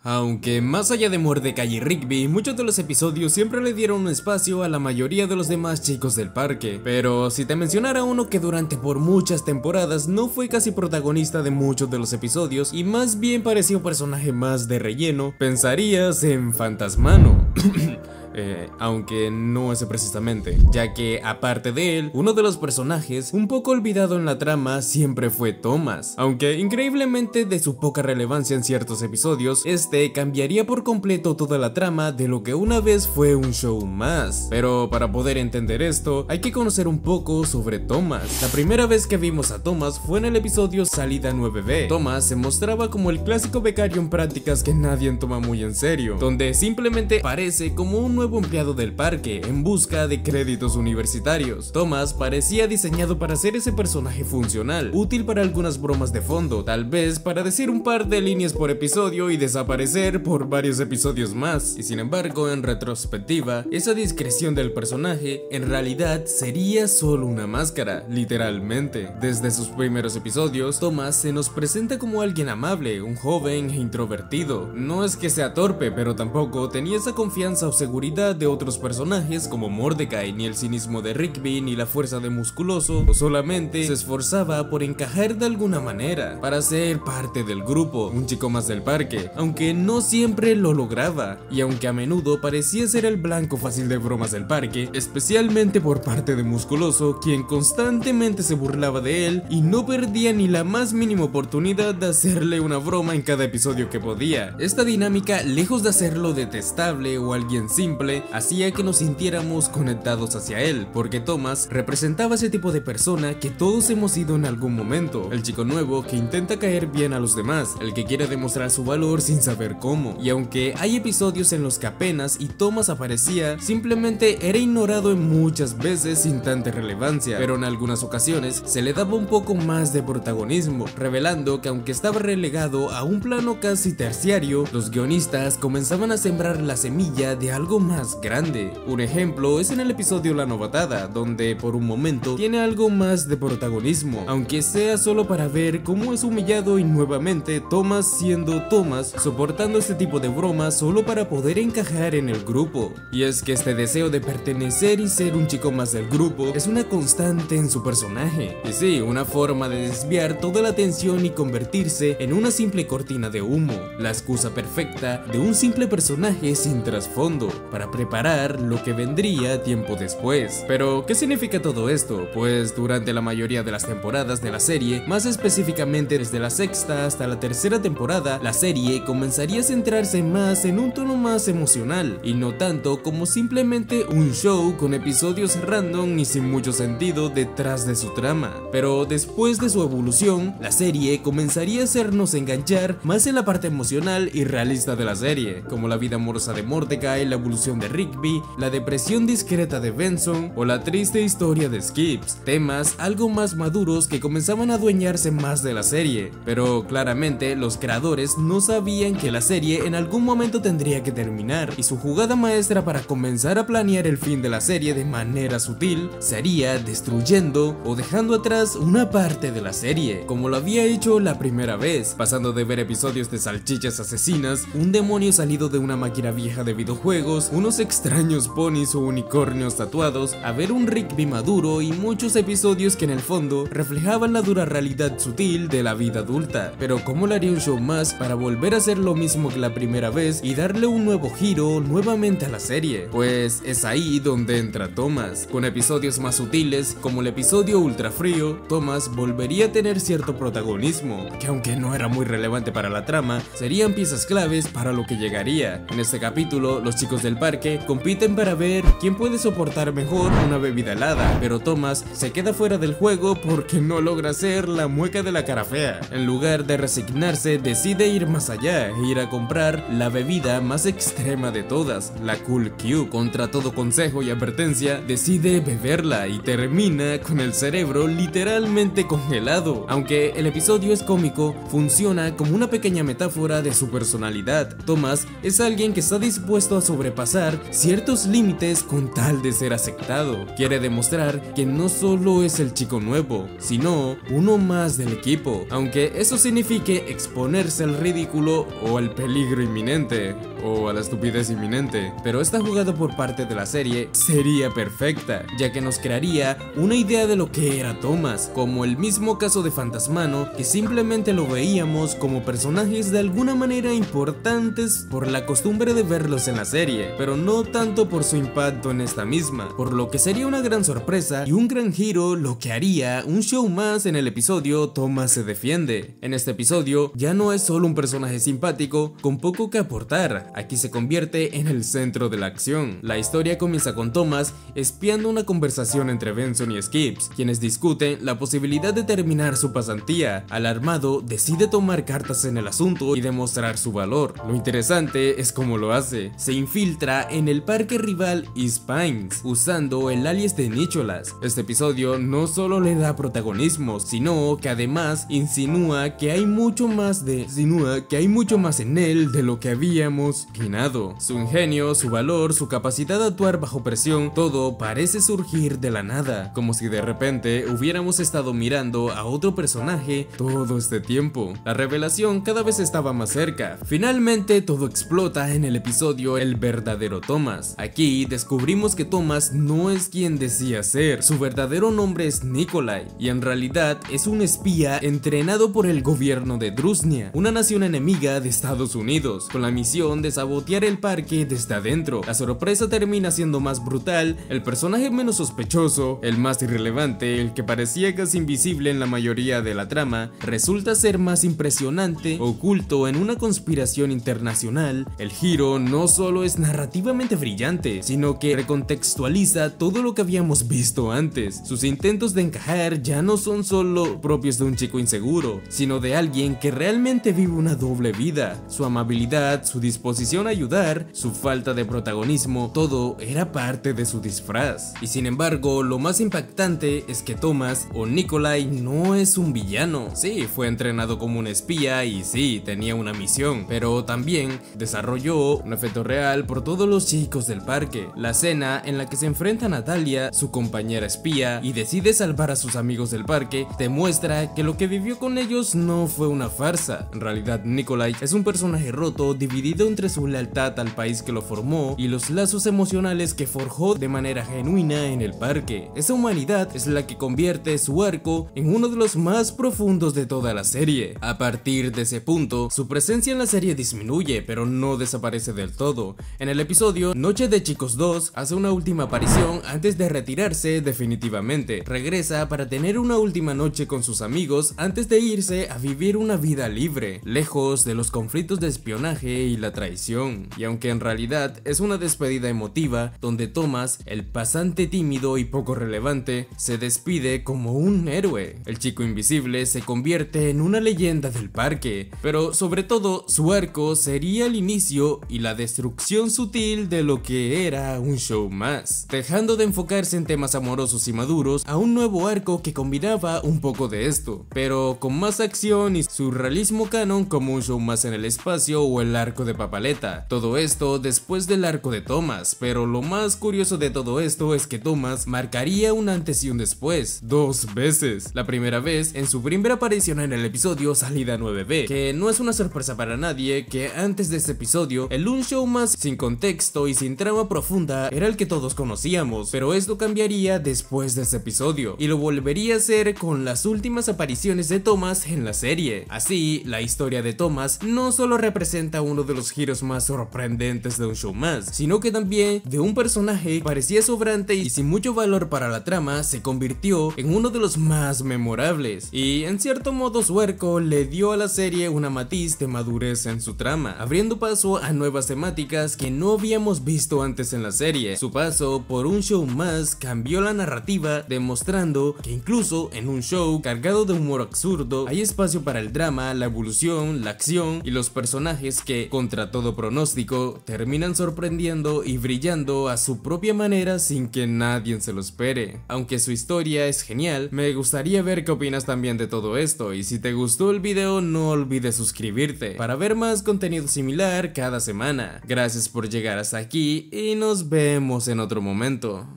Aunque más allá de Mordecai y Rigby, muchos de los episodios siempre le dieron un espacio a la mayoría de los demás chicos del parque. Pero si te mencionara uno que durante por muchas temporadas no fue casi protagonista de muchos de los episodios y más bien parecía un personaje más de relleno, pensarías en Fantasmano. Aunque no ese precisamente, ya que aparte de él, uno de los personajes un poco olvidado en la trama siempre fue Thomas, aunque increíblemente de su poca relevancia en ciertos episodios, este cambiaría por completo toda la trama de lo que una vez fue un show más. Pero para poder entender esto, hay que conocer un poco sobre Thomas. La primera vez que vimos a Thomas fue en el episodio Salida 9B. Thomas se mostraba como el clásico becario en prácticas que nadie toma muy en serio, donde simplemente parece como un nuevo empleado del parque en busca de créditos universitarios. Thomas parecía diseñado para ser ese personaje funcional, útil para algunas bromas de fondo, tal vez para decir un par de líneas por episodio y desaparecer por varios episodios más. Y sin embargo, en retrospectiva, esa discreción del personaje en realidad sería solo una máscara, literalmente. Desde sus primeros episodios, Thomas se nos presenta como alguien amable, un joven e introvertido. No es que sea torpe, pero tampoco tenía esa confianza o seguridad de otros personajes como Mordecai, ni el cinismo de Rigby, ni la fuerza de Musculoso, o solamente se esforzaba por encajar de alguna manera, para ser parte del grupo, un chico más del parque, aunque no siempre lo lograba, y aunque a menudo parecía ser el blanco fácil de bromas del parque, especialmente por parte de Musculoso, quien constantemente se burlaba de él y no perdía ni la más mínima oportunidad de hacerle una broma en cada episodio que podía. Esta dinámica, lejos de hacerlo detestable o alguien simple, hacía que nos sintiéramos conectados hacia él, porque Thomas representaba ese tipo de persona que todos hemos sido en algún momento, el chico nuevo que intenta caer bien a los demás, el que quiere demostrar su valor sin saber cómo, y aunque hay episodios en los que apenas y Thomas aparecía, simplemente era ignorado en muchas veces sin tanta relevancia, pero en algunas ocasiones se le daba un poco más de protagonismo, revelando que aunque estaba relegado a un plano casi terciario, los guionistas comenzaban a sembrar la semilla de algo más grande. Un ejemplo es en el episodio La Novatada, donde por un momento tiene algo más de protagonismo, aunque sea solo para ver cómo es humillado y nuevamente Thomas siendo Thomas, soportando este tipo de bromas solo para poder encajar en el grupo. Y es que este deseo de pertenecer y ser un chico más del grupo es una constante en su personaje, y sí, una forma de desviar toda la atención y convertirse en una simple cortina de humo, la excusa perfecta de un simple personaje sin trasfondo, para preparar lo que vendría tiempo después. Pero, ¿qué significa todo esto? Pues durante la mayoría de las temporadas de la serie, más específicamente desde la sexta hasta la tercera temporada, la serie comenzaría a centrarse más en un tono más emocional, y no tanto como simplemente un show con episodios random y sin mucho sentido detrás de su trama. Pero después de su evolución, la serie comenzaría a hacernos enganchar más en la parte emocional y realista de la serie, como la vida amorosa de Mordecai, la evolución de Rigby, la depresión discreta de Benson o la triste historia de Skips, temas algo más maduros que comenzaban a adueñarse más de la serie, pero claramente los creadores no sabían que la serie en algún momento tendría que terminar, y su jugada maestra para comenzar a planear el fin de la serie de manera sutil sería destruyendo o dejando atrás una parte de la serie, como lo había hecho la primera vez, pasando de ver episodios de salchichas asesinas, un demonio salido de una máquina vieja de videojuegos, unos extraños ponis o unicornios tatuados, a ver un Rigby maduro y muchos episodios que en el fondo reflejaban la dura realidad sutil de la vida adulta. Pero ¿cómo le haría un show más para volver a hacer lo mismo que la primera vez y darle un nuevo giro nuevamente a la serie? Pues es ahí donde entra Thomas, con episodios más sutiles como el episodio Ultra Frío. Thomas volvería a tener cierto protagonismo, que aunque no era muy relevante para la trama, serían piezas claves para lo que llegaría. En este capítulo, los chicos del parque compiten para ver quién puede soportar mejor una bebida helada, pero Thomas se queda fuera del juego porque no logra hacer la mueca de la cara fea. En lugar de resignarse, decide ir más allá e ir a comprar la bebida más extrema de todas, la Cool Cube. Contra todo consejo y advertencia, decide beberla y termina con el cerebro literalmente congelado. Aunque el episodio es cómico, funciona como una pequeña metáfora de su personalidad. Thomas es alguien que está dispuesto a sobrepasar sobrepasar ciertos límites con tal de ser aceptado. Quiere demostrar que no solo es el chico nuevo, sino uno más del equipo, aunque eso signifique exponerse al ridículo o al peligro inminente, o a la estupidez inminente. Pero esta jugada por parte de la serie sería perfecta, ya que nos crearía una idea de lo que era Thomas, como el mismo caso de Fantasmano, que simplemente lo veíamos como personajes de alguna manera importantes por la costumbre de verlos en la serie, pero no tanto por su impacto en esta misma, por lo que sería una gran sorpresa y un gran giro lo que haría un show más en el episodio Thomas se defiende. En este episodio ya no es solo un personaje simpático con poco que aportar, aquí se convierte en el centro de la acción. La historia comienza con Thomas espiando una conversación entre Benson y Skips, quienes discuten la posibilidad de terminar su pasantía. Alarmado, decide tomar cartas en el asunto y demostrar su valor. Lo interesante es cómo lo hace. Se infiltra en el parque rival East Pines, usando el alias de Nicholas. Este episodio no solo le da protagonismo, sino que además insinúa que hay mucho más en él de lo que habíamos imaginado. Su ingenio, su valor, su capacidad de actuar bajo presión, todo parece surgir de la nada, como si de repente hubiéramos estado mirando a otro personaje todo este tiempo. La revelación cada vez estaba más cerca. Finalmente todo explota en el episodio El verdadero Thomas. Aquí descubrimos que Thomas no es quien decía ser. Su verdadero nombre es Nikolai, y en realidad es un espía entrenado por el gobierno de Drusnia, una nación enemiga de Estados Unidos, con la misión de sabotear el parque desde adentro. La sorpresa termina siendo más brutal. El personaje menos sospechoso, el más irrelevante, el que parecía casi invisible en la mayoría de la trama, resulta ser más impresionante, oculto en una conspiración internacional. El giro no solo es narrativamente brillante, sino que recontextualiza todo lo que habíamos visto antes. Sus intentos de encajar ya no son solo propios de un chico inseguro, sino de alguien que realmente vive una doble vida. Su amabilidad, su disposición a ayudar, su falta de protagonismo, todo era parte de su disfraz. Y sin embargo, lo más impactante es que Thomas, o Nikolai, no es un villano. Sí, fue entrenado como un espía y sí, tenía una misión, pero también desarrolló un efecto real por todos los chicos del parque. La escena en la que se enfrenta a Natalia, su compañera espía, y decide salvar a sus amigos del parque, demuestra que lo que vivió con ellos no fue una farsa. En realidad, Nikolai es un personaje roto, dividido entre su lealtad al país que lo formó y los lazos emocionales que forjó de manera genuina en el parque. Esa humanidad es la que convierte su arco en uno de los más profundos de toda la serie. A partir de ese punto, su presencia en la serie disminuye, pero no desaparece del todo. En el episodio Noche de Chicos 2 hace una última aparición antes de retirarse definitivamente. Regresa para tener una última noche con sus amigos antes de irse a vivir una vida libre, lejos de los conflictos de espionaje y la traición. Y aunque en realidad es una despedida emotiva, donde Thomas, el pasante tímido y poco relevante, se despide como un héroe. El chico invisible se convierte en una leyenda del parque, pero sobre todo su arco sería el inicio y la destrucción sutil de lo que era un show más, dejando de enfocarse en temas amorosos y maduros a un nuevo arco que combinaba un poco de esto, pero con más acción y surrealismo canon, como un show más en el espacio o el arco de Papaleta. Todo esto después del arco de Thomas, pero lo más curioso de todo esto es que Thomas marcaría un antes y un después, 2 veces. La primera vez en su primera aparición en el episodio Salida 9B, que no es una sorpresa para nadie que antes de este episodio el un show más sin contexto y sin trama profunda era el que todos conocíamos, pero esto cambiaría después de este episodio y lo volvería a hacer con las últimas apariciones de Thomas en la serie. Así, la historia de Thomas no solo representa uno de los giros más sorprendentes de un show más, sino que también de un personaje que parecía sobrante y sin mucho valor para la trama se convirtió en uno de los más memorables, y en cierto modo su arco le dio a la serie una matiz de madurez en su trama, abriendo paso a nuevas temáticas que no habíamos visto antes en la serie. Su paso por un show más cambió la narrativa, demostrando que incluso en un show cargado de humor absurdo hay espacio para el drama, la evolución, la acción y los personajes que, contra todo pronóstico, terminan sorprendiendo y brillando a su propia manera sin que nadie se lo espere. Aunque su historia es genial, me gustaría ver qué opinas también de todo esto, y si te gustó el video no olvides suscribirte para ver más contenido similar cada semana. Gracias por llegar llegar hasta aquí y nos vemos en otro momento.